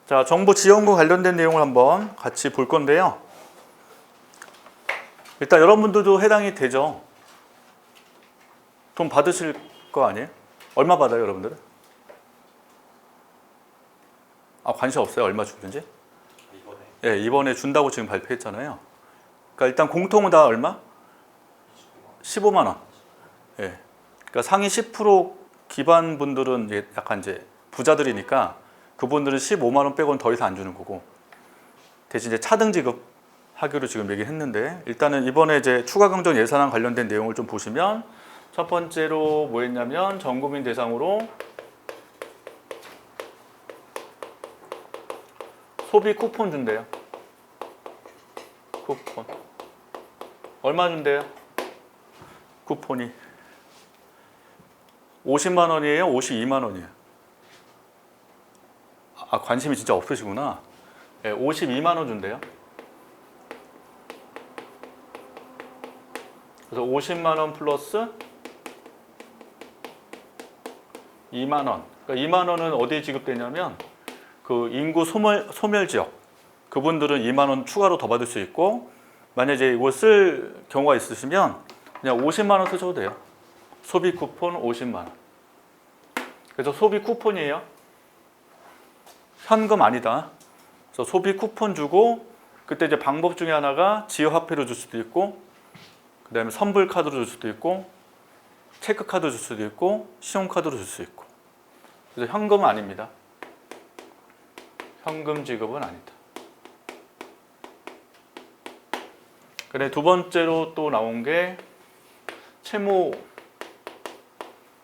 자, 정부 지원과 관련된 내용을 한번 같이 볼 건데요. 일단 여러분들도 해당이 되죠. 돈 받으실 거 아니에요? 얼마 받아요, 여러분들은? 아, 관심 없어요? 얼마 주는지? 예, 이번에 준다고 지금 발표했잖아요. 그러니까 일단 공통은 다 얼마? 15만 원. 예. 그러니까 상위 10% 기반 분들은 이제 약간 이제 부자들이니까 그분들은 15만 원 빼고는 더 이상 안 주는 거고, 대신 이제 차등 지급 하기로 지금 얘기했는데, 일단은 이번에 이제 추가 경정 예산안 관련된 내용을 좀 보시면, 첫 번째로 뭐 했냐면 전 국민 대상으로 소비 쿠폰 준대요. 쿠폰. 얼마 준대요? 쿠폰이 50만 원이에요? 52만 원이에요? 아, 관심이 진짜 없으시구나. 네, 52만 원 준대요. 그래서 50만 원 플러스 2만 원. 그러니까 2만 원은 어디에 지급되냐면 그 인구 소멸 지역, 그분들은 2만 원 추가로 더 받을 수 있고, 만약에 이거 쓸 경우가 있으시면 그냥 50만 원 쓰셔도 돼요. 소비 쿠폰 50만 원. 그래서 소비 쿠폰이에요. 현금 아니다. 그래서 소비 쿠폰 주고, 그때 이제 방법 중에 하나가 지역 화폐로 줄 수도 있고, 그다음에 선불 카드로 줄 수도 있고, 체크 카드 줄 수도 있고, 신용카드로 줄 수 있고. 그래서 현금은 아닙니다. 현금 지급은 아니다. 그래, 두 번째로 또 나온 게 채무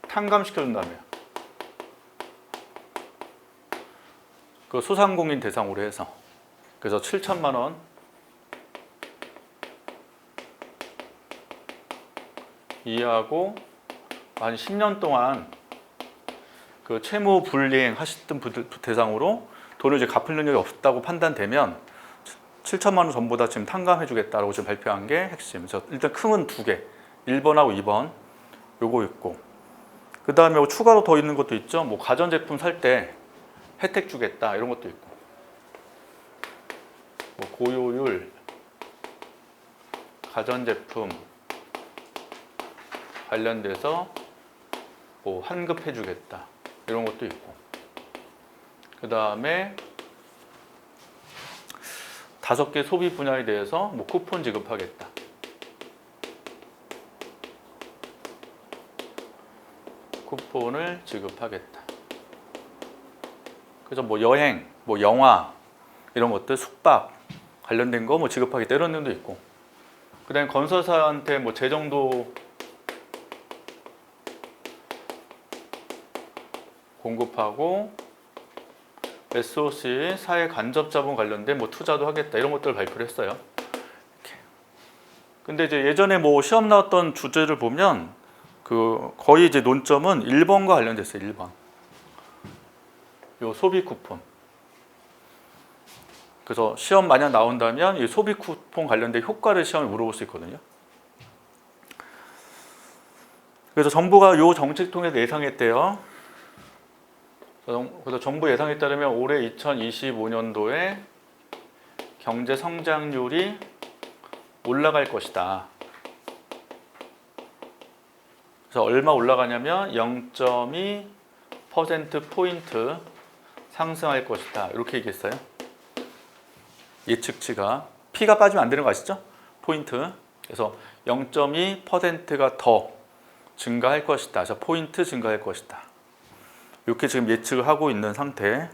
탕감시켜준다며요. 그 소상공인 대상으로 해서. 그래서 7천만 원 이하고 한 10년 동안 그 채무 불이행 하셨던 분들 대상으로 돈을 이제 갚을 능력이 없다고 판단되면 7천만 원 전부 다 지금 탕감해 주겠다라고 지금 발표한 게 핵심. 그래서 일단 큰 두 개, 1번하고 2번 요거 있고, 그 다음에 추가로 더 있는 것도 있죠. 뭐 가전제품 살 때 혜택 주겠다 이런 것도 있고, 뭐 고효율 가전제품 관련돼서 뭐 환급해 주겠다 이런 것도 있고, 그 다음에 5개 소비 분야에 대해서 뭐 쿠폰 지급하겠다. 쿠폰을 지급하겠다. 그래서 뭐 여행, 뭐 영화 이런 것들, 숙박 관련된 거 뭐 지급하겠다 이런 내용도 있고, 그다음에 건설사한테 뭐 재정도 공급하고, SOC 사회 간접 자본 관련된 뭐 투자도 하겠다 이런 것들을 발표를 했어요. 이렇게. 근데 이제 예전에 뭐 시험 나왔던 주제를 보면 그 거의 이제 논점은 1번과 관련됐어요. 1번. 요 소비 쿠폰. 그래서 시험 만약 나온다면 이 소비 쿠폰 관련된 효과를 시험에 물어볼 수 있거든요. 그래서 정부가 요 정책 통해서 예상했대요. 그래서 정부 예상에 따르면 올해 2025년도에 경제 성장률이 올라갈 것이다. 그래서 얼마 올라가냐면 0.2%포인트 상승할 것이다. 이렇게 얘기했어요. 예측치가. P가 빠지면 안 되는 거 아시죠? 포인트. 그래서 0.2%가 더 증가할 것이다. 그래서 포인트 증가할 것이다. 이렇게 지금 예측을 하고 있는 상태.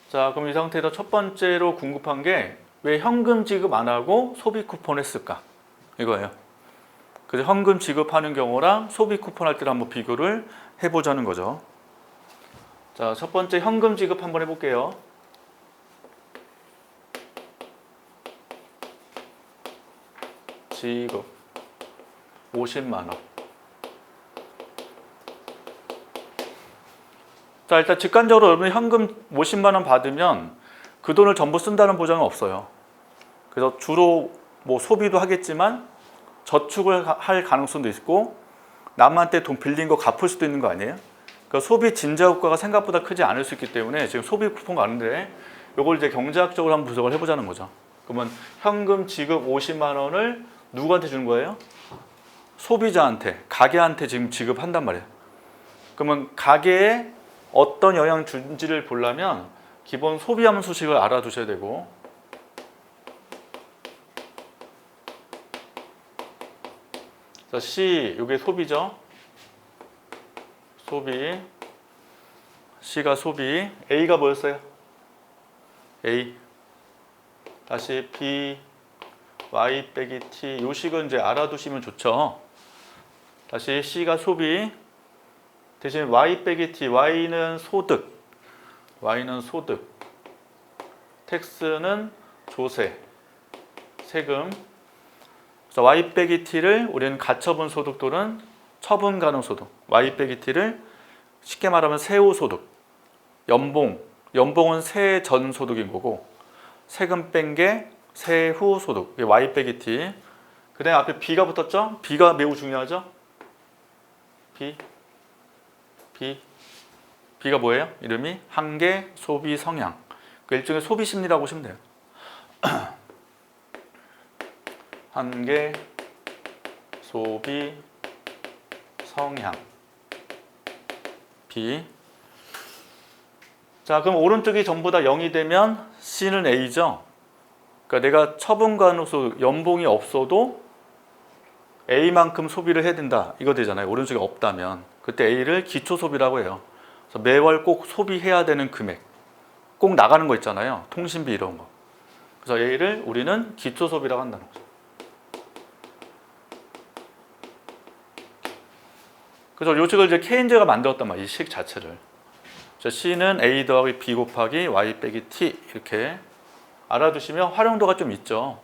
자, 그럼 이 상태에서 첫 번째로 궁금한 게 왜 현금 지급 안 하고 소비 쿠폰 했을까? 이거예요. 그래서 현금 지급하는 경우랑 소비 쿠폰 할 때를 한번 비교를 해보자는 거죠. 자, 첫 번째 현금 지급 한번 해볼게요. 지급 50만 원. 자, 일단 직관적으로 여러분이 현금 50만 원 받으면 그 돈을 전부 쓴다는 보장은 없어요. 그래서 주로 뭐 소비도 하겠지만 저축을 할 가능성도 있고, 남한테 돈 빌린 거 갚을 수도 있는 거 아니에요? 그러니까 소비 진자 효과가 생각보다 크지 않을 수 있기 때문에 지금 소비 쿠폰 가는데 이걸 이제 경제학적으로 한번 분석을 해보자는 거죠. 그러면 현금 지급 50만 원을 누구한테 주는 거예요? 소비자한테, 가게한테 지금 지급한단 말이에요. 그러면 가게에 어떤 영향 준지를 보려면 기본 소비하면 소식을 알아두셔야 되고, 자, C, 이게 소비죠. 소비. C가 소비. A가 뭐였어요? A. 다시 B, Y 빼기 T. 요 식은 이제 알아두시면 좋죠. 다시 C가 소비. 대신 Y 빼기 T. Y는 소득. Y는 소득. 텍스는 조세. 세금. 그래서 Y 빼기 T를 우리는 가처분 소득 또는 처분 가능 소득. Y 빼기 T를 쉽게 말하면 세후 소득. 연봉. 연봉은 세해 전 소득인 거고, 세금 뺀 게 세후 소득. 이게 Y 빼기 T. 그 다음에 앞에 B가 붙었죠? B가 매우 중요하죠? B. B가 뭐예요? 이름이 한계 소비 성향. 그 일종의 소비 심리라고 보시면 돼요. 한계 소비 성향. B. 자, 그럼 오른쪽이 전부 다 0이 되면 C는 A죠. 그러니까 내가 처분간호소 연봉이 없어도 A만큼 소비를 해야 된다. 이거 되잖아요. 오른쪽에 없다면. 그때 A를 기초 소비라고 해요. 그래서 매월 꼭 소비해야 되는 금액. 꼭 나가는 거 있잖아요. 통신비 이런 거. 그래서 A를 우리는 기초 소비라고 한다는 거죠. 그래서 요 식을 이제 케인즈가 만들었단 말이에요. 이 식 자체를. C는 A 더하기 B 곱하기 Y 빼기 T 이렇게 알아두시면 활용도가 좀 있죠.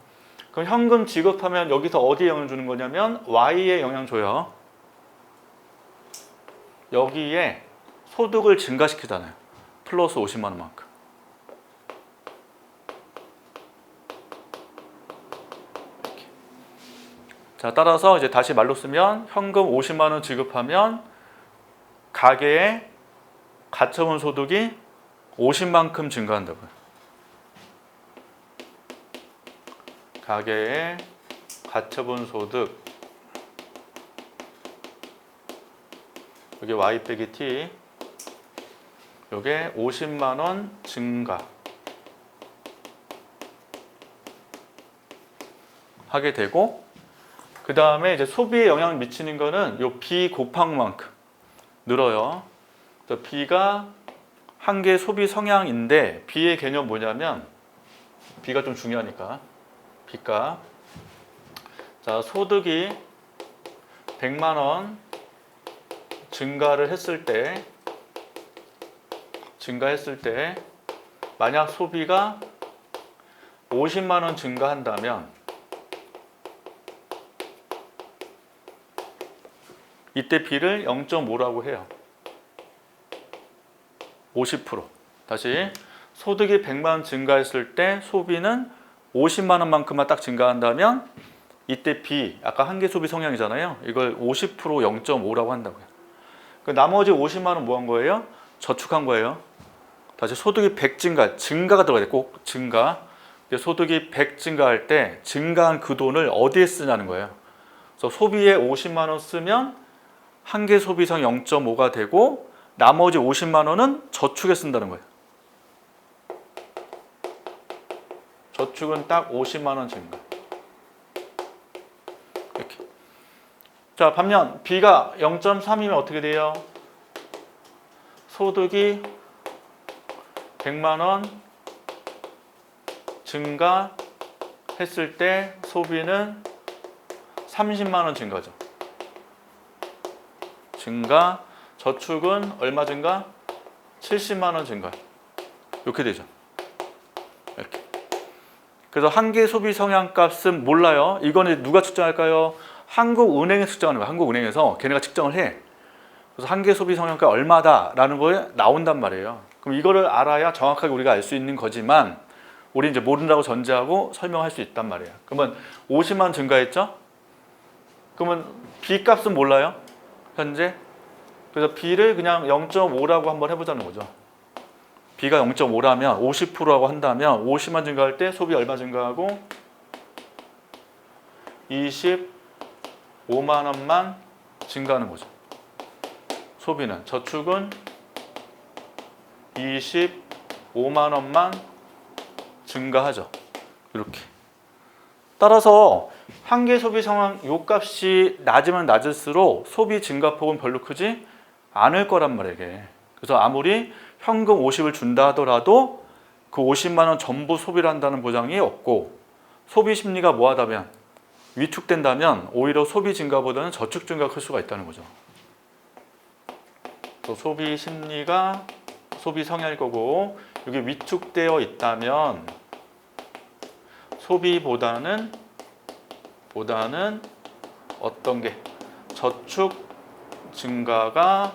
그럼 현금 지급하면 여기서 어디에 영향 주는 거냐면 Y에 영향 줘요. 여기에 소득을 증가시키잖아요. 플러스 50만 원만큼. 이렇게. 자, 따라서 이제 다시 말로 쓰면 현금 50만 원 지급하면 가게에 가처분 소득이 50만큼 증가한다고요. 가게의 가처분 소득, 여기 Y 빼기 T, 요게 50만 원 증가 하게 되고, 그 다음에 이제 소비에 영향을 미치는 거는 요 B 곱한 만큼 늘어요. B가 한계 소비 성향인데 B의 개념 뭐냐면, B가 좀 중요하니까, B가 자, 소득이 100만 원 증가를 했을 때 만약 소비가 50만 원 증가한다면 이때 B를 0.5라고 해요. 50%. 다시 소득이 100만 원 증가했을 때 소비는 50만 원만큼만 딱 증가한다면 이때 B, 아까 한계 소비 성향이잖아요. 이걸 50% 0.5라고 한다고요. 그 나머지 50만 원 뭐 한 거예요? 저축한 거예요. 다시 소득이 100 증가가 들어가야 돼. 꼭 증가. 소득이 100 증가할 때 증가한 그 돈을 어디에 쓰냐는 거예요. 그래서 소비에 50만 원 쓰면 한계 소비성 0.5가 되고 나머지 50만 원은 저축에 쓴다는 거예요. 저축은 딱 50만 원 증가. 이렇게. 자, 반면 B가 0.3이면 어떻게 돼요? 소득이 100만 원 증가했을 때 소비는 30만 원 증가죠. 증가. 저축은 얼마 증가? 70만 원 증가. 이렇게 되죠. 이렇게. 그래서 한계 소비 성향 값은 몰라요. 이거는 누가 측정할까요? 한국은행에서 측정하는 거예요. 한국은행에서 걔네가 측정을 해. 그래서 한계 소비 성향가 얼마다라는 거에 나온단 말이에요. 그럼 이거를 알아야 정확하게 우리가 알 수 있는 거지만 우리 이제 모른다고 전제하고 설명할 수 있단 말이에요. 그러면 50만 원 증가했죠? 그러면 B 값은 몰라요. 현재 그래서 B를 그냥 0.5라고 한번 해보자는 거죠. B가 0.5라면 50%라고 한다면 50만 증가할 때 소비 얼마 증가하고 25만 원만 증가하는 거죠. 소비는. 저축은 25만 원만 증가하죠. 이렇게. 따라서 한계 소비 상황 요값이 낮으면 낮을수록 소비 증가폭은 별로 크지 않을 거란 말이에요. 이게. 그래서 아무리 현금 50을 준다 하더라도 그 50만 원 전부 소비를 한다는 보장이 없고, 소비 심리가 뭐하다면 위축된다면 오히려 소비 증가보다는 저축 증가가 클 수가 있다는 거죠. 또 소비 심리가 소비 성향일 거고, 이게 위축되어 있다면 소비보다는 어떤 게 저축 증가가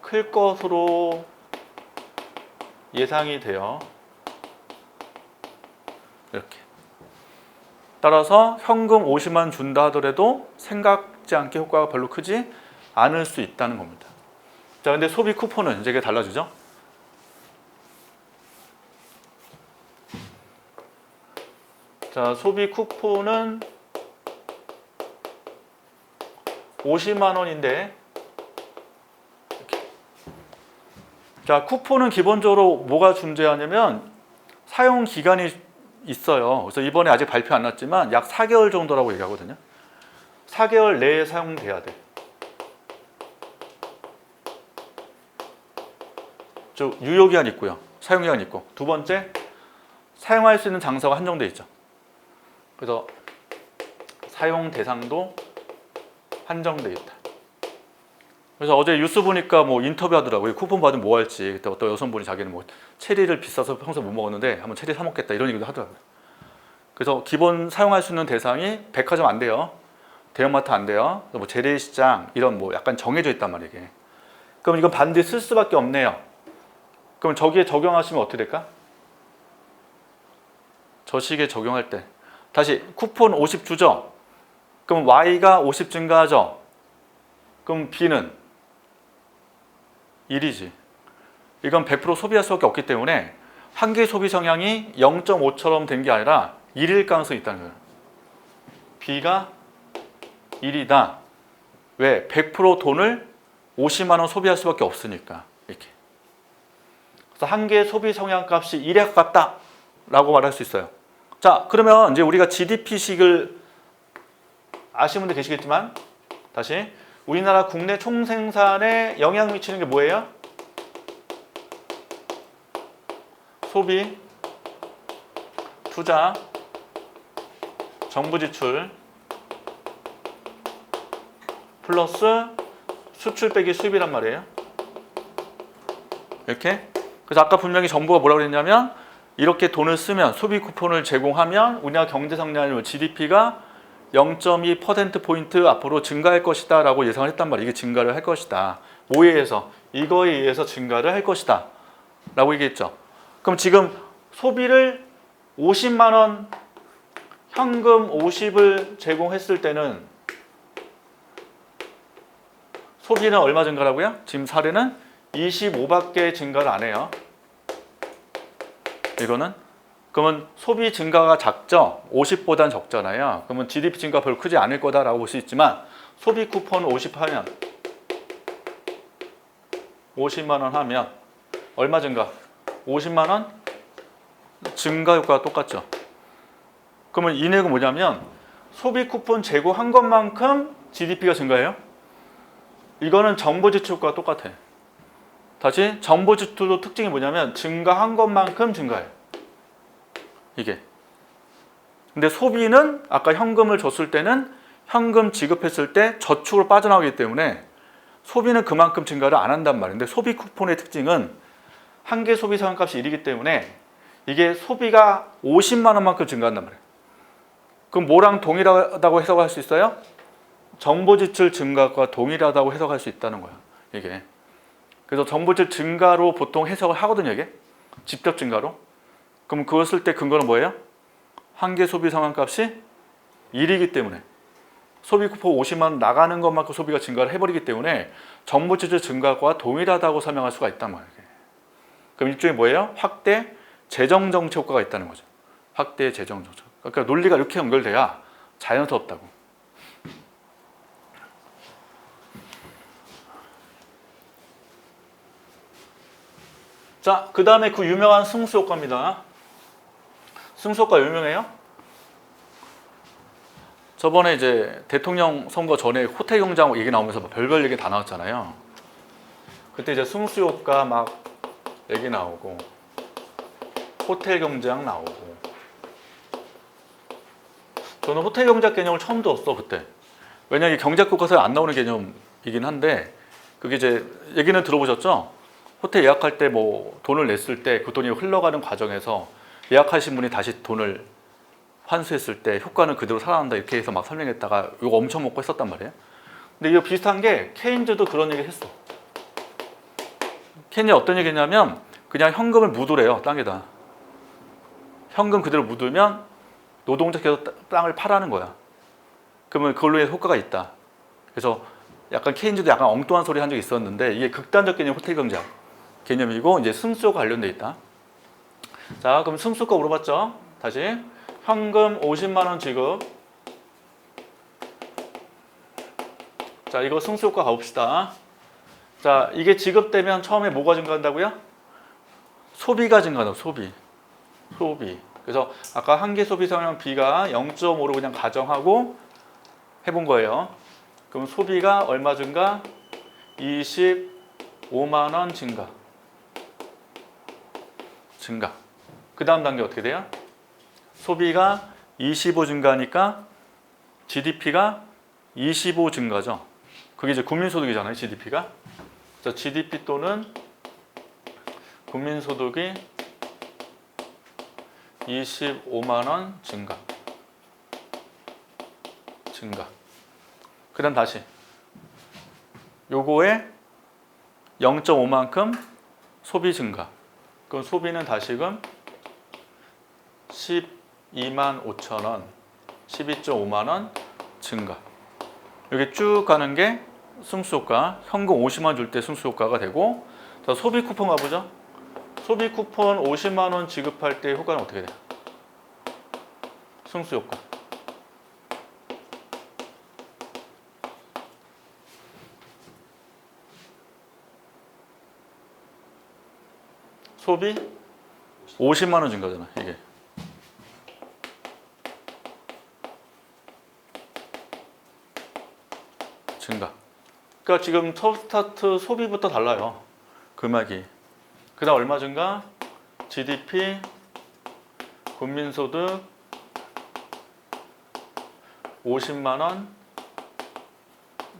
클 것으로 예상이 돼요. 이렇게. 따라서 현금 50만 준다 하더라도 생각지 않게 효과가 별로 크지 않을 수 있다는 겁니다. 자, 근데 소비 쿠폰은 이제 이게 달라지죠? 자, 소비 쿠폰은 50만 원인데, 자, 쿠폰은 기본적으로 뭐가 존재하냐면 사용 기간이 있어요. 그래서 이번에 아직 발표 안 났지만 약 4개월 정도라고 얘기하거든요. 4개월 내에 사용돼야 돼. 저 유효기한 있고요. 사용기한 있고. 두 번째, 사용할 수 있는 장소가 한정돼 있죠. 그래서 사용 대상도 한정돼 있다. 그래서 어제 뉴스 보니까 뭐 인터뷰 하더라고요. 쿠폰 받으면 뭐 할지. 그때 어떤 여성분이 자기는 뭐 체리를 비싸서 평소에 못 먹었는데 한번 체리 사 먹겠다 이런 얘기도 하더라고요. 그래서 기본 사용할 수 있는 대상이 백화점 안 돼요. 대형마트 안 돼요. 뭐 재래시장 이런 뭐 약간 정해져 있단 말이에요. 이게. 그럼 이건 반드시 쓸 수밖에 없네요. 그럼 저기에 적용하시면 어떻게 될까? 저 시기에 적용할 때 다시 쿠폰 50 주죠. 그럼 Y가 50 증가하죠. 그럼 B는 1이지. 이건 100% 소비할 수밖에 없기 때문에 한계 소비 성향이 0.5처럼 된 게 아니라 1일 가능성이 있다는 거예요. B가 1이다. 왜? 100% 돈을 50만 원 소비할 수밖에 없으니까. 이렇게. 그래서 한계 소비 성향 값이 1에 가깝다 라고 말할 수 있어요. 자, 그러면 이제 우리가 GDP식을 아시는 분들 계시겠지만 다시 우리나라 국내 총생산에 영향 미치는 게 뭐예요? 소비, 투자, 정부 지출 플러스 수출 빼기 수입이란 말이에요. 이렇게. 그래서 아까 분명히 정부가 뭐라고 그랬냐면 이렇게 돈을 쓰면 소비 쿠폰을 제공하면 우리나라 경제 성장률 GDP가 0.2%포인트 앞으로 증가할 것이다 라고 예상을 했단 말이에요. 이게 증가를 할 것이다. 뭐에 의해서? 이거에 의해서 증가를 할 것이다 라고 얘기했죠. 그럼 지금 소비를 50만 원 현금 50을 제공했을 때는 소비는 얼마 증가라고요? 지금 사례는 25밖에 증가를 안 해요. 이거는 그러면 소비 증가가 작죠? 50보단 적잖아요. 그러면 GDP 증가 별로 크지 않을 거다라고 볼 수 있지만 소비 쿠폰 50 하면 50만 원 하면 얼마 증가? 50만 원 증가 효과가 똑같죠. 그러면 이 내용은 뭐냐면 소비 쿠폰 제공한 것만큼 GDP가 증가해요. 이거는 정보 지출 효과가 똑같아. 다시 정보 지출도 특징이 뭐냐면 증가한 것만큼 증가해요. 이게. 근데 소비는 아까 현금을 줬을 때는 현금 지급했을 때 저축으로 빠져나오기 때문에 소비는 그만큼 증가를 안 한단 말이에요. 근데 소비 쿠폰의 특징은 한계 소비 상한값이 1이기 때문에 이게 소비가 50만 원만큼 증가한단 말이에요. 그럼 뭐랑 동일하다고 해석할 수 있어요? 정보 지출 증가과 동일하다고 해석할 수 있다는 거야. 이게. 그래서 정보 지출 증가로 보통 해석을 하거든요. 이게. 직접 증가로. 그럼 그걸 쓸 때 근거는 뭐예요? 한계 소비 상한값이 1이기 때문에 소비 쿠폰 50만 원 나가는 것만큼 소비가 증가를 해버리기 때문에 정부 지출 증가와 동일하다고 설명할 수가 있단 말이에요. 그럼 일종의 뭐예요? 확대 재정 정책 효과가 있다는 거죠. 확대 재정 정책. 그러니까 논리가 이렇게 연결돼야 자연스럽다고. 자, 그 다음에 그 유명한 승수 효과입니다. 승수 효과 유명해요? 저번에 이제 대통령 선거 전에 호텔 경장 얘기 나오면서 별별 얘기 다 나왔잖아요. 그때 이제 승수 효과 막 얘기 나오고 호텔 경제학 나오고. 저는 호텔 경제학 개념을 처음 들었어 그때. 왜냐면 경제학 교과서에 안 나오는 개념이긴 한데 그게 이제 얘기는 들어보셨죠? 호텔 예약할 때 뭐 돈을 냈을 때 그 돈이 흘러가는 과정에서 예약하신 분이 다시 돈을 환수했을 때 효과는 그대로 살아난다 이렇게 해서 막 설명했다가 이거 엄청 먹고 했었단 말이에요. 근데 이거 비슷한 게 케인즈도 그런 얘기 했어. 케인즈 어떤 얘기냐면 그냥 현금을 묻으래요 땅에다. 현금 그대로 묻으면 노동자께서 땅을 파라는 거야. 그러면 그걸로 해서 효과가 있다. 그래서 약간 케인즈도 약간 엉뚱한 소리 한 적이 있었는데 이게 극단적 개념 호텔 경제학 개념이고 이제 승수가 관련돼 있다. 자, 그럼 승수가 물어봤죠. 다시 현금 50만 원 지급. 자, 이거 승수효과 가봅시다. 자, 이게 지급되면 처음에 뭐가 증가한다고요? 소비가 증가한다. 소비. 그래서 아까 한계 소비 성향 B가 0.5로 그냥 가정하고 해본 거예요. 그럼 소비가 얼마 증가? 25만 원 증가. 그 다음 단계 어떻게 돼요? 소비가 25 증가하니까 GDP가 25 증가죠. 그게 이제 국민소득이잖아요. GDP가. 자, GDP 또는 국민소득이 25만 원 증가. 그 다음 다시 요거에 0.5만큼 소비 증가. 그럼 소비는 다시금 12만 5천 원, 12.5만 원 증가. 이렇게 쭉 가는 게 승수효과. 현금 50만 줄 때 승수효과가 되고. 자, 소비 쿠폰 가보죠. 소비 쿠폰 50만 원 지급할 때 효과는 어떻게 돼요? 승수효과. 소비 50만 원 증가잖아, 이게. 증가. 그러니까 지금 첫 스타트 소비부터 달라요. 금액이. 그 다음 얼마 증가? GDP, 국민소득 50만 원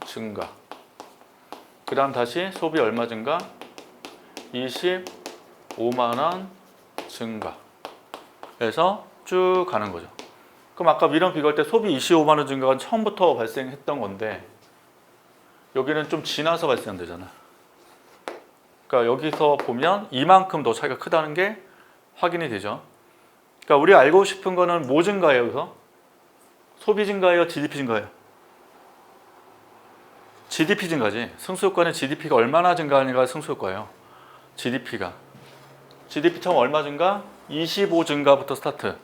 증가. 그 다음 다시 소비 얼마 증가? 25만 원 증가. 그래서 쭉 가는 거죠. 그럼 아까 미련 비교할 때 소비 25만 원 증가가 처음부터 발생했던 건데 여기는 좀 지나서 발생되잖아. 그러니까 여기서 보면 이만큼 더 차이가 크다는 게 확인이 되죠. 그러니까 우리가 알고 싶은 거는 뭐 증가예요? 여기서? 소비 증가예요? GDP 증가예요? GDP 증가지. 승수효과는 GDP가 얼마나 증가하느냐가 승수효과예요. GDP가. GDP 처음 얼마 증가? 25 증가부터 스타트.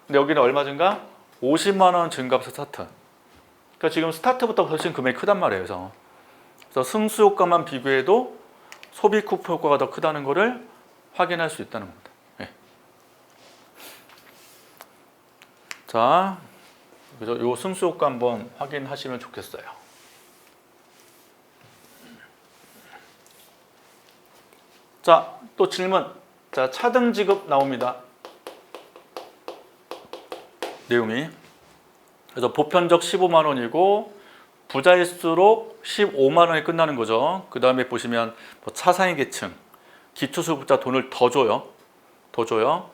근데 여기는 얼마 증가? 50만 원 증가부터 스타트. 그러니까 지금 스타트부터 훨씬 금액이 크단 말이에요. 그래서 승수효과만 비교해도 소비 쿠폰 효과가 더 크다는 것을 확인할 수 있다는 겁니다. 네. 자, 그래서 이 승수효과 한번 확인하시면 좋겠어요. 자, 또 질문. 자, 차등 지급 나옵니다. 내용이. 그래서 보편적 15만 원이고 부자일수록 15만 원이 끝나는 거죠. 그 다음에 보시면 뭐 차상위 계층, 기초수급자 돈을 더 줘요.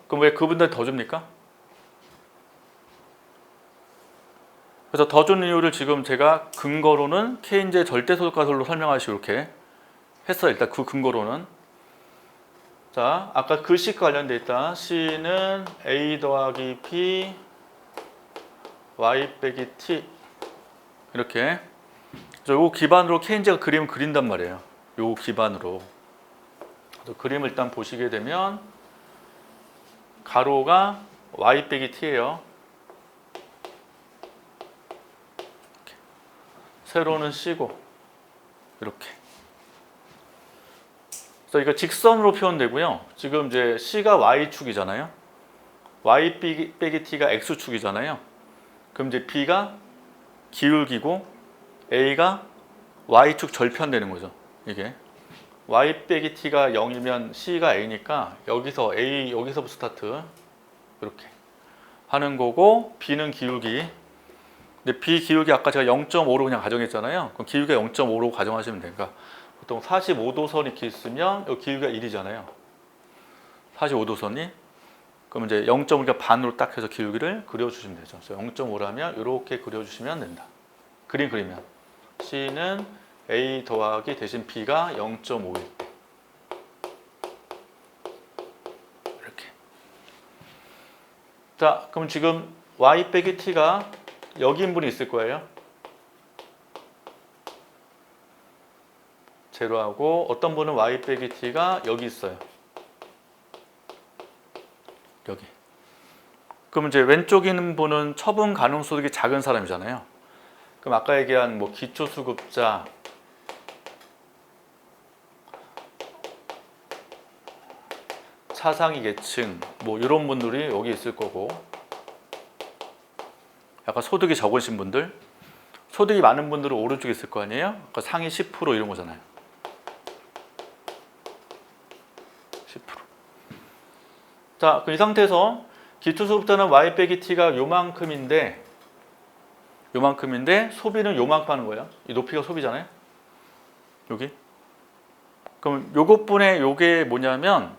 그럼 왜 그분들 더 줍니까? 그래서 더 주는 이유를 지금 제가 근거로는 케인즈의 절대소득가설로 설명하시고 이렇게 했어요. 일단 그 근거로는. 자, 아까 글씨과 관련돼 있다. C는 A 더하기 B Y 빼기 T. 이렇게. 요거 기반으로 케인즈가 그림을 그린단 말이에요. 요거 기반으로. 그림을 일단 보시게 되면 가로가 y 빼기 t예요. 세로는 c고 이렇게. 그래서 이거 직선으로 표현되고요. 지금 이제 c가 y축이잖아요. y 빼기 t가 x축이잖아요. 그럼 이제 b가 기울기고 a가 y축 절편되는 거죠. 이게 y 빼기 t가 0이면 c가 a니까 여기서 a 여기서부터 스타트 이렇게 하는 거고, b는 기울기. 근데 b 기울기 아까 제가 0.5로 그냥 가정했잖아요. 그럼 기울기가 0.5로 가정하시면 되니까 보통 45도선이 이렇게 있으면 여기 기울기가 1이잖아요. 45도선이. 그럼 이제 0.5가 반으로 딱 해서 기울기를 그려주시면 되죠. 그래서 0.5라면 이렇게 그려주시면 된다. 그림 그리면 C는 A 더하기 대신 B가 0.5일 때 이렇게. 자, 그럼 지금 Y 빼기 T가 여기인 분이 있을 거예요. 제로하고 어떤 분은 Y 빼기 T가 여기 있어요. 여기. 그럼 이제 왼쪽에 있는 분은 처분 가능소득이 작은 사람이잖아요. 그럼 아까 얘기한 뭐 기초수급자, 차상위 계층, 뭐 이런 분들이 여기 있을 거고, 약간 소득이 적으신 분들, 소득이 많은 분들은 오른쪽에 있을 거 아니에요? 그러니까 상위 10% 이런 거잖아요. 10%. 자, 그럼 이 상태에서 기초수급자는 Y 빼기 T가 요만큼인데 소비는 요만큼 하는 거예요. 이 높이가 소비잖아요. 여기. 그럼 요것분의 요게 뭐냐면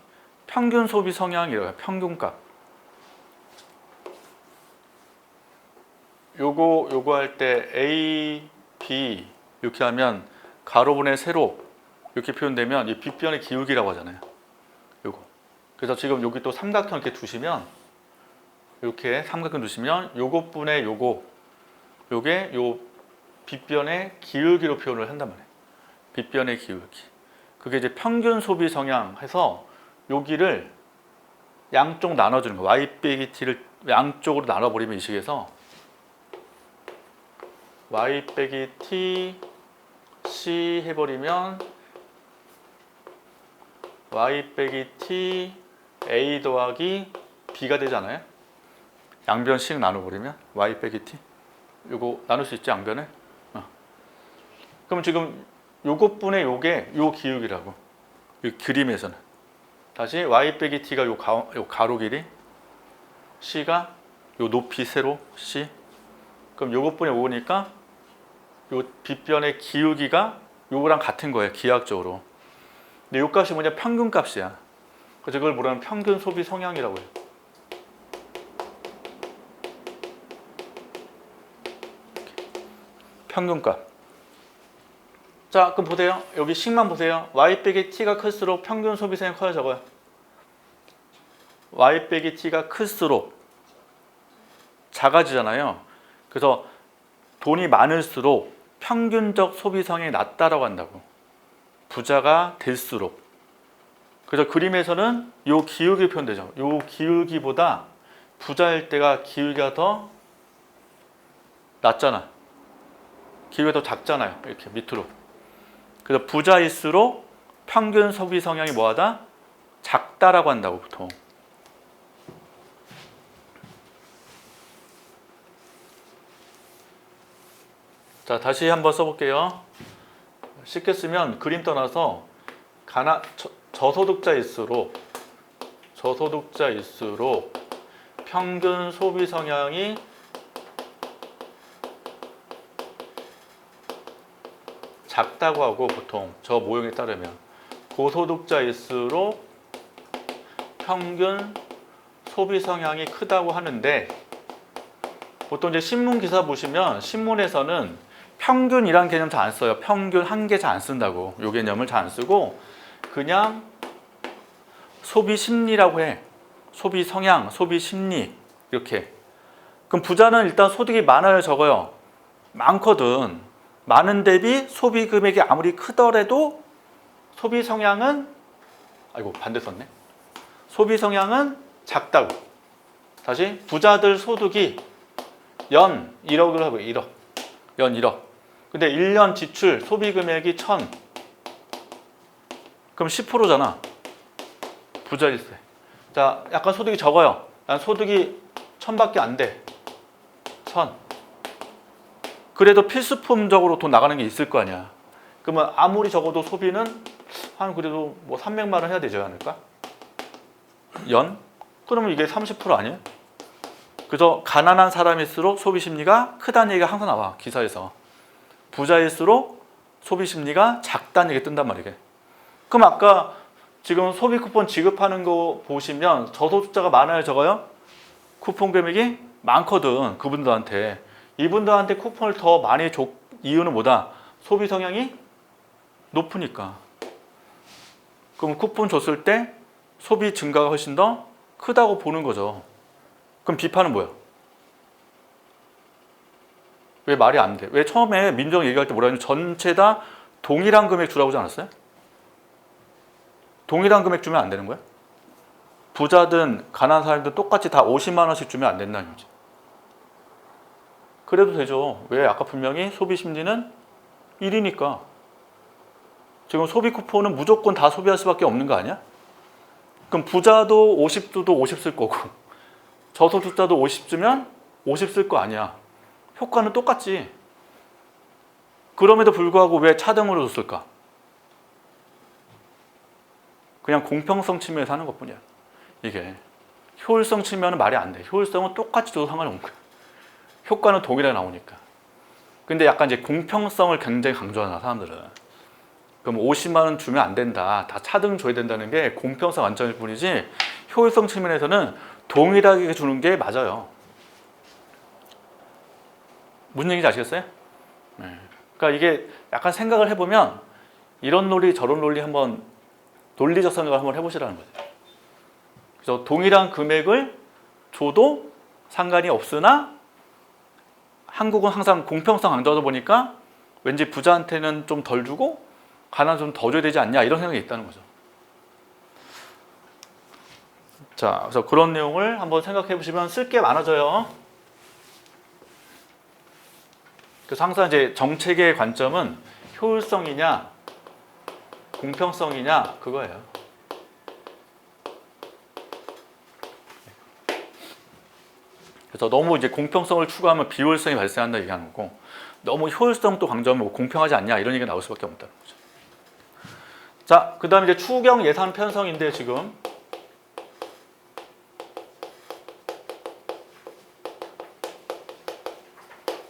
평균 소비 성향이라고 해요. 평균값. 요거 할 때 A, B 이렇게 하면 가로분의 세로 이렇게 표현되면 이 빗변의 기울기라고 하잖아요. 요거. 그래서 지금 여기 또 삼각형 이렇게 두시면 이렇게 삼각형 두시면 요것분의 요게 요 빗변의 기울기로 표현을 한단 말이에요. 빗변의 기울기. 그게 이제 평균 소비 성향 해서 여기를 양쪽 나눠주는 거예요. Y 빼기 T를 양쪽으로 나눠버리면 이 식에서 Y 빼기 T, C 해버리면 Y 빼기 T, A 더하기 B가 되잖아요. 양변씩 나눠버리면 Y 빼기 T. 요거 나눌 수 있지, 양변을? 그럼 지금 요것분의 요게 요 기울기라고. 이 그림에서는. 다시 Y 빼기 T가 요 가로 길이, C가 요 높이 세로 C. 그럼 요것분의 요거니까 요 빗변의 기울기가 요거랑 같은 거예요, 기하학적으로. 근데 요 값이 뭐냐? 평균 값이야. 그래서 그걸 뭐라면 평균 소비 성향이라고 해요. 평균값. 자, 그럼 보세요. 여기 식만 보세요. Y 빼기 T가 클수록 평균 소비 성향 커요, 적어요? Y 빼기 T가 클수록 작아지잖아요. 그래서 돈이 많을수록 평균적 소비 성향이 낮다라고 한다고. 부자가 될수록. 그래서 그림에서는 요 기울기 표현되죠. 요 기울기보다 부자일 때가 기울기가 더 낮잖아. 기울기가 더 작잖아요. 이렇게 밑으로. 그래서 부자일수록 평균 소비 성향이 뭐하다? 작다라고 한다고 보통. 자, 다시 한번 써볼게요. 쉽게 쓰면 그림 떠나서 저소득자일수록 평균 소비 성향이 작다고 하고, 보통 저 모형에 따르면 고소득자일수록 평균 소비 성향이 크다고 하는데, 보통 이제 신문 기사 보시면 신문에서는 평균이란 개념 잘 안 써요. 평균 한 개 잘 안 쓴다고. 요 개념을 잘 안 쓰고 그냥 소비 심리라고 해. 소비 성향, 소비 심리 이렇게. 그럼 부자는 일단 소득이 많아요, 적어요? 많거든. 많은 대비 소비 금액이 아무리 크더라도 소비 성향은 아이고 반대 썼네. 소비 성향은 작다고. 다시 부자들 소득이 연 1억을 하고 1억. 연 1억. 근데 1년 지출 소비 금액이 1000. 그럼 10%잖아. 부자일세. 자, 약간 소득이 적어요. 난 소득이 1000밖에 안 돼. 1000. 그래도 필수품적으로 돈 나가는 게 있을 거 아니야. 그러면 아무리 적어도 소비는 한 그래도 뭐 300만 원 해야 되지 않을까? 연? 그러면 이게 30% 아니에요? 그래서 가난한 사람일수록 소비 심리가 크다는 얘기가 항상 나와. 기사에서. 부자일수록 소비 심리가 작다는 얘기 뜬단 말이게. 그럼 아까 지금 소비 쿠폰 지급하는 거 보시면 저소득자가 많아요, 적어요? 쿠폰 금액이 많거든, 그분들한테. 이분들한테 쿠폰을 더 많이 줘 이유는 뭐다? 소비 성향이 높으니까. 그럼 쿠폰 줬을 때 소비 증가가 훨씬 더 크다고 보는 거죠. 그럼 비판은 뭐야? 왜 말이 안 돼? 왜 처음에 민정 얘기할 때 뭐라 했냐면 전체 다 동일한 금액 주라고 하지 않았어요? 동일한 금액 주면 안 되는 거야? 부자든 가난한 사람들 똑같이 다 50만 원씩 주면 안 된다는 거지. 그래도 되죠. 왜? 아까 분명히 소비 심리는 1이니까. 지금 소비 쿠폰은 무조건 다 소비할 수밖에 없는 거 아니야? 그럼 부자도 50 줘도 50 쓸 거고 저소득자도 50 주면 50 쓸 거 아니야. 효과는 똑같지. 그럼에도 불구하고 왜 차등으로 줬을까? 그냥 공평성 측면에서 하는 것뿐이야. 이게 효율성 측면은 말이 안 돼. 효율성은 똑같이 줘도 상관없는 거야. 효과는 동일하게 나오니까. 근데 약간 이제 공평성을 굉장히 강조하나 사람들은. 그럼 50만 원 주면 안 된다. 다 차등 줘야 된다는 게 공평성 관점일 뿐이지 효율성 측면에서는 동일하게 주는 게 맞아요. 무슨 얘기인지 아시겠어요? 네. 그러니까 이게 약간 생각을 해보면 이런 논리 저런 논리 한번 논리적 생각을 한번 해보시라는 거죠. 그래서 동일한 금액을 줘도 상관이 없으나 한국은 항상 공평성 강조하다 보니까 왠지 부자한테는 좀 덜 주고 가난한 좀 더 줘야 되지 않냐 이런 생각이 있다는 거죠. 자, 그래서 그런 내용을 한번 생각해 보시면 쓸 게 많아져요. 그래서 항상 이제 정책의 관점은 효율성이냐 공평성이냐 그거예요. 그래서 너무 이제 공평성을 추구하면 비효율성이 발생한다 얘기하는 거고 너무 효율성도 강조하면 뭐 공평하지 않냐 이런 얘기가 나올 수밖에 없다는 거죠. 자, 그 다음에 이제 추경 예산 편성인데 지금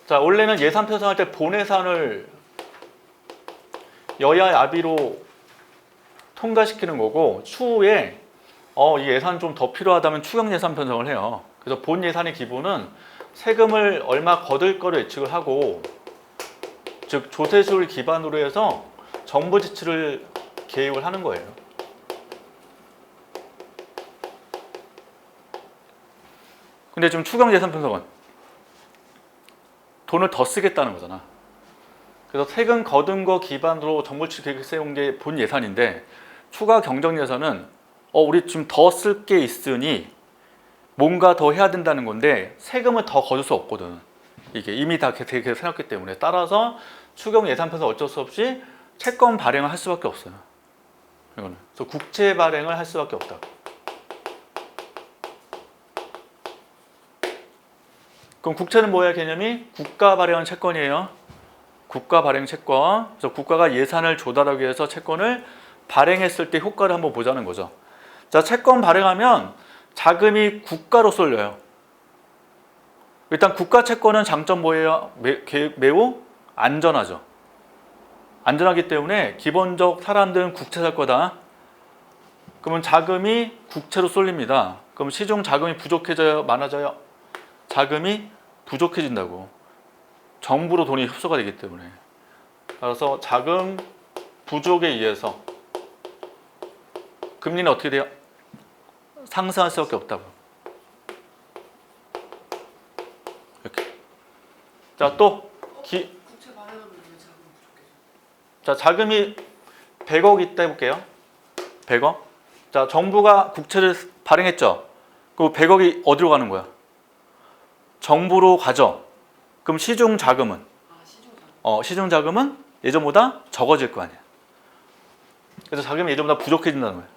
자, 원래는 예산 편성할 때 본예산을 여야 야비로 통과시키는 거고 추후에 이 예산 좀 더 필요하다면 추경 예산 편성을 해요. 그래서 본 예산의 기본은 세금을 얼마 거둘 거를 예측을 하고 즉 조세수를 기반으로 해서 정부 지출을 계획을 하는 거예요. 근데 지금 추경 예산 편성은 돈을 더 쓰겠다는 거잖아. 그래서 세금 거둔 거 기반으로 정부 지출 계획 세운 게 본 예산인데 추가 경정 예산은 우리 지금 더 쓸 게 있으니 뭔가 더 해야 된다는 건데 세금을 더 거둘 수 없거든. 이게 이미 다 계획을 세웠기 때문에 따라서 추경 예산 편성 어쩔 수 없이 채권 발행을 할 수밖에 없어요. 이거는 그래서 국채 발행을 할 수밖에 없다. 그럼 국채는 뭐야 개념이? 국가 발행한 채권이에요. 국가 발행 채권. 그래서 국가가 예산을 조달하기 위해서 채권을 발행했을 때 효과를 한번 보자는 거죠. 자, 채권 발행하면 자금이 국가로 쏠려요. 일단 국가 채권은 장점 뭐예요? 매우 안전하죠. 안전하기 때문에 기본적 사람들은 국채 살 거다. 그러면 자금이 국채로 쏠립니다. 그럼 시중 자금이 부족해져요? 많아져요? 자금이 부족해진다고. 정부로 돈이 흡수가 되기 때문에. 따라서 자금 부족에 의해서 금리는 어떻게 돼요? 상승할 수밖에 없다고. 이렇게. 자, 또 국채 발행하면 왜 자금이 부족해져? 자, 자금이 100억 있다 해볼게요. 100억. 자, 정부가 국채를 발행했죠. 그럼 100억이 어디로 가는 거야? 정부로 가죠. 그럼 시중 자금은? 시중 자금. 시중 자금은 예전보다 적어질 거 아니야. 그래서 자금이 예전보다 부족해진다는 거야.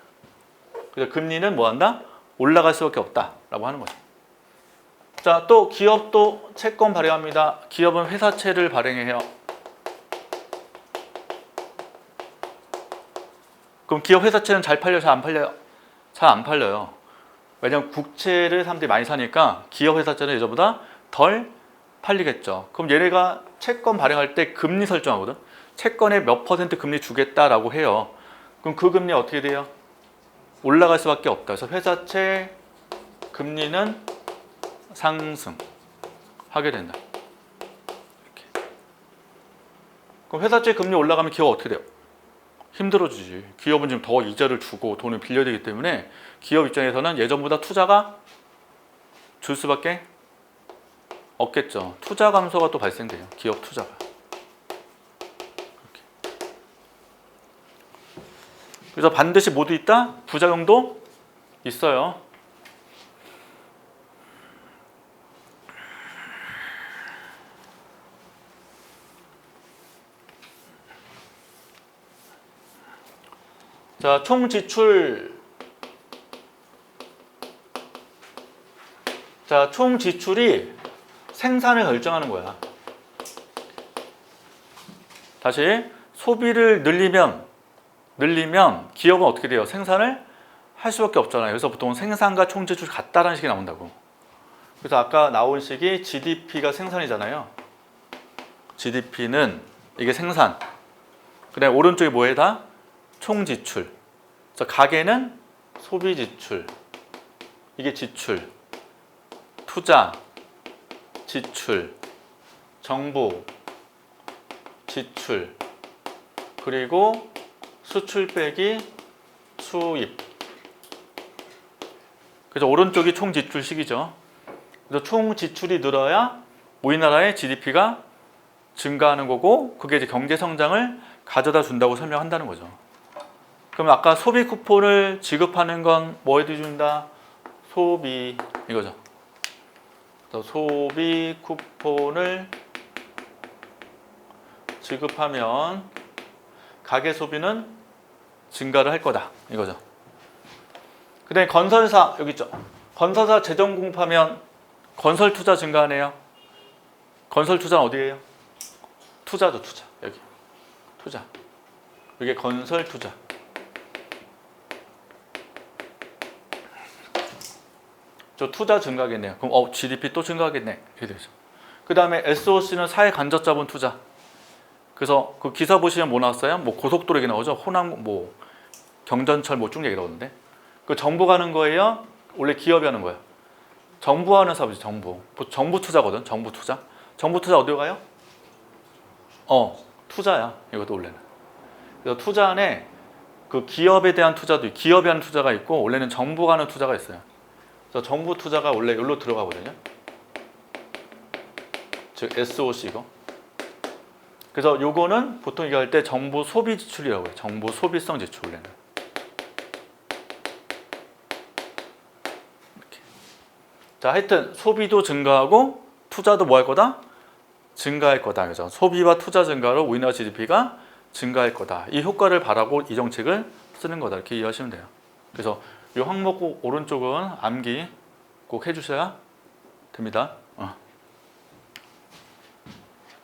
그래서 금리는 뭐 한다? 올라갈 수밖에 없다라고 하는 거죠. 자, 또 기업도 채권 발행합니다. 기업은 회사채를 발행해요. 그럼 기업 회사채는 잘 팔려요? 잘 안 팔려요? 잘 안 팔려요. 왜냐하면 국채를 사람들이 많이 사니까 기업 회사채는 예전보다 덜 팔리겠죠. 그럼 얘네가 채권 발행할 때 금리 설정하거든. 채권에 몇 % 금리 주겠다라고 해요. 그럼 그 금리 어떻게 돼요? 올라갈 수밖에 없다. 그래서 회사채 금리는 상승하게 된다. 이렇게. 그럼 회사채 금리 올라가면 기업 어떻게 돼요? 힘들어지지. 기업은 지금 더 이자를 주고 돈을 빌려야 되기 때문에 기업 입장에서는 예전보다 투자가 줄 수밖에 없겠죠. 투자 감소가 또 발생돼요. 기업 투자가. 이렇게. 그래서 반드시 모두 있다? 부작용도 있어요. 자, 총 지출. 자, 총 지출이 생산을 결정하는 거야. 다시 소비를 늘리면 기업은 어떻게 돼요? 생산을 할 수밖에 없잖아요. 그래서 보통 생산과 총 지출이 같다라는 식이 나온다고. 그래서 아까 나온 식이 GDP가 생산이잖아요. GDP는 이게 생산. 그다음에 오른쪽이 뭐에 다? 총 지출. 그래서 가계는 소비 지출. 이게 지출. 투자, 지출, 정부, 지출, 그리고 수출 빼기 수입. 그래서 오른쪽이 총 지출식이죠. 그래서 총 지출이 늘어야 우리나라의 GDP가 증가하는 거고, 그게 이제 경제 성장을 가져다 준다고 설명한다는 거죠. 그럼 아까 소비 쿠폰을 지급하는 건 뭐에 준다? 소비 이거죠. 소비 쿠폰을 지급하면 가계 소비는 증가를 할 거다 이거죠. 그다음에 건설사 여기 있죠. 건설사 재정 공급하면 건설 투자 증가하네요. 건설 투자는 어디예요? 투자죠, 투자. 여기 투자. 이게 건설 투자. 저 투자 증가하겠네요. 그럼 GDP 또 증가하겠네. 이렇게 되죠. 그 다음에 SOC는 사회 간접 자본 투자. 그래서 그 기사 보시면 뭐 나왔어요? 뭐 고속도로 얘기 나오죠. 호남 뭐 경전철 뭐 쭉 얘기 나오는데 그 정부가 하는 거예요. 원래 기업이 하는 거예요. 정부가 하는 사업이죠. 정부 투자거든. 정부 투자. 정부 투자 어디로 가요? 투자야. 이것도 원래는. 그래서 투자 안에 그 기업에 대한 투자도 기업이 하는 투자가 있고 원래는 정부가 하는 투자가 있어요. 그래서 정부 투자가 원래 여기로 들어가거든요. 즉 SOC 이거. 그래서 요거는 보통 얘기할 때 정부 소비 지출이라고 해요. 정부 소비성 지출 원래는. 이렇게. 자, 하여튼 소비도 증가하고 투자도 뭐 할 거다? 증가할 거다. 그죠? 소비와 투자 증가로 우리나라 GDP가 증가할 거다. 이 효과를 바라고 이 정책을 쓰는 거다. 이렇게 이해하시면 돼요. 그래서 이 항목 오른쪽은 암기 꼭 해주셔야 됩니다.